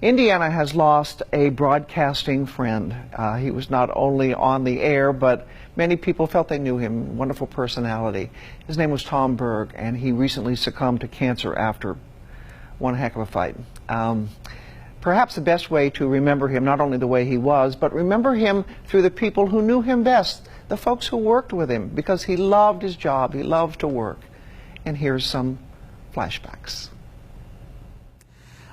Indiana has lost a broadcasting friend. He was not only on the air, but many people felt they knew him. Wonderful personality. His name was Tom Berg, and he recently succumbed to cancer after one heck of a fight. Perhaps the best way to remember him, not only the way he was, but remember him through the people who knew him best, the folks who worked with him, because he loved his job, he loved to work. And here's some flashbacks.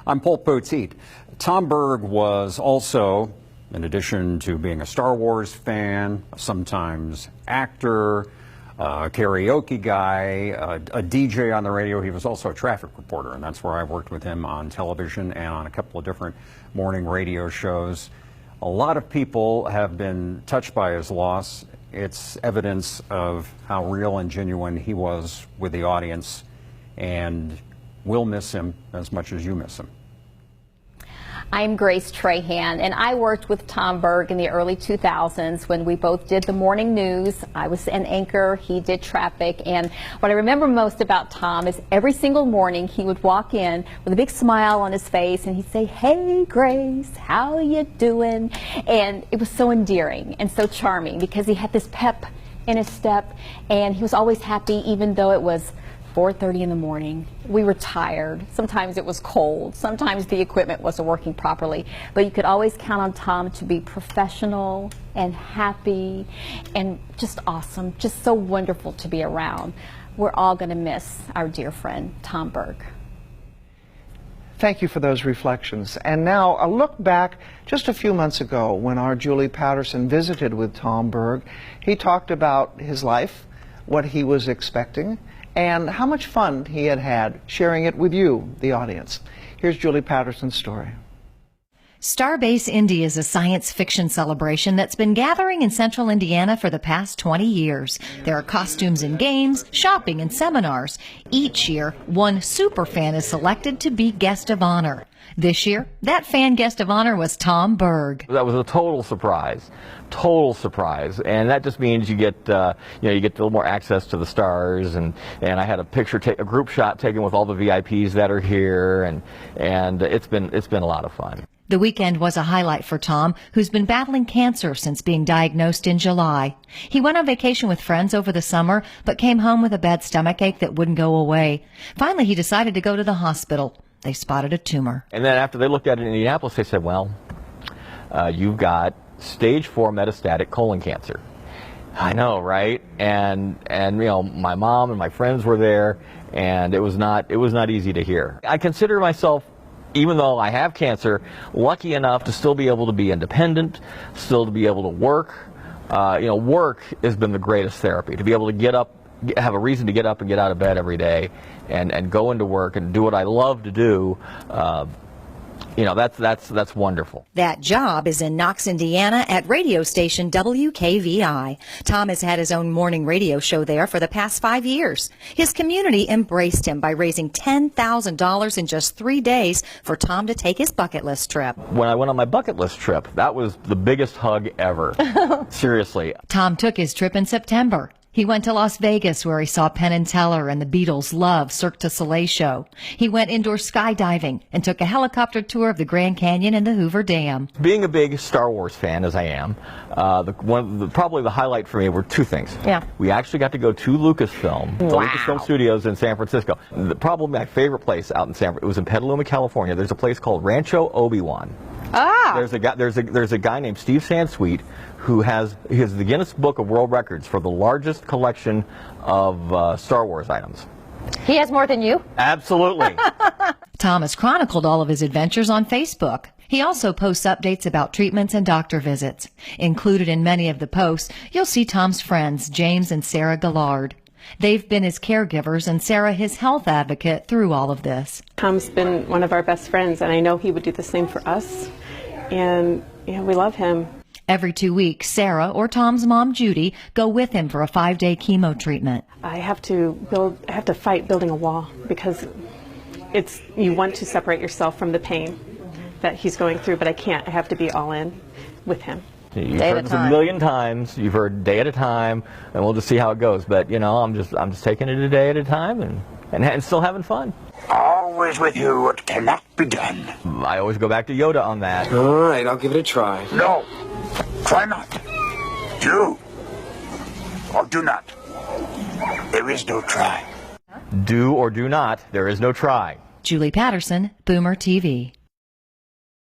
I'm Paul Poteet. Tom Berg was also, in addition to being a Star Wars fan, sometimes actor, a karaoke guy, a DJ on the radio. He was also a traffic reporter, and that's where I worked with him on television and on a couple of different morning radio shows. A lot of people have been touched by his loss. It's evidence of how real and genuine he was with the audience, and we'll miss him as much as you miss him. I'm Grace Trahan, and I worked with Tom Berg in the early 2000s when we both did the morning news. I was an anchor, he did traffic, and what I remember most about Tom is every single morning he would walk in with a big smile on his face and he'd say, "Hey Grace, how you doing?" And it was so endearing and so charming because he had this pep in his step, and he was always happy even though it was 4:30 in the morning. We were tired. Sometimes it was cold. Sometimes the equipment wasn't working properly. But you could always count on Tom to be professional and happy and just awesome. Just so wonderful to be around. We're all going to miss our dear friend, Tom Berg. Thank you for those reflections. And now a look back just a few months ago when our Julie Patterson visited with Tom Berg. He talked about his life, what he was expecting, and how much fun he had had sharing it with you, the audience. Here's Julie Patterson's story. Starbase Indy is a science fiction celebration that's been gathering in central Indiana for the past 20 years. There are costumes and games, shopping and seminars. Each year, one superfan is selected to be guest of honor. This year, that fan guest of honor was Tom Berg. That was a total surprise, and that just means you get, you get a little more access to the stars, and I had a group shot taken with all the VIPs that are here, and it's been a lot of fun. The weekend was a highlight for Tom, who's been battling cancer since being diagnosed in July. He went on vacation with friends over the summer, but came home with a bad stomachache that wouldn't go away. Finally, he decided to go to the hospital. They spotted a tumor. And then after they looked at it in Indianapolis, they said, well, you've got stage 4 metastatic colon cancer. I know, right? And my mom and my friends were there, and it was not easy to hear. I consider myself, even though I have cancer, lucky enough to still be able to be independent, still to be able to work. Work has been the greatest therapy, to be able to get up, have a reason to get up and get out of bed every day and go into work and do what I love to do. That's wonderful. That job is in Knox, Indiana at radio station WKVI. Tom has had his own morning radio show there for the past 5 years. His community embraced him by raising $10,000 in just 3 days for Tom to take his bucket list trip. When I went on my bucket list trip, that was the biggest hug ever. Seriously. Tom took his trip in September. He went to Las Vegas, where he saw Penn and Teller and the Beatles' Love Cirque du Soleil show. He went indoor skydiving and took a helicopter tour of the Grand Canyon and the Hoover Dam. Being a big Star Wars fan, as I am, probably the highlight for me were two things. Yeah. We actually got to go to Lucasfilm, the Wow. Lucasfilm Studios in San Francisco. Probably my favorite place out in it was in Petaluma, California. There's a place called Rancho Obi-Wan. Ah. There's a guy named Steve Sansweet who has the Guinness Book of World Records for the largest collection of Star Wars items. He has more than you? Absolutely. Tom has chronicled all of his adventures on Facebook. He also posts updates about treatments and doctor visits. Included in many of the posts, you'll see Tom's friends, James and Sarah Gillard. They've been his caregivers and Sarah his health advocate through all of this. Tom's been one of our best friends, and I know he would do the same for us, and we love him. Every 2 weeks, Sarah or Tom's mom, Judy, go with him for a 5-day chemo treatment. I have to fight building a wall because you want to separate yourself from the pain that he's going through, but I can't. I have to be all in with him. You've heard this a million times. You've heard day at a time, and we'll just see how it goes. But I'm just taking it a day at a time and still having fun. always with you what cannot be done. I always go back to Yoda on that. All right, I'll give it a try. No, try not. Do or do not. There is no try. Do or do not, there is no try. Julie Patterson, Boomer TV.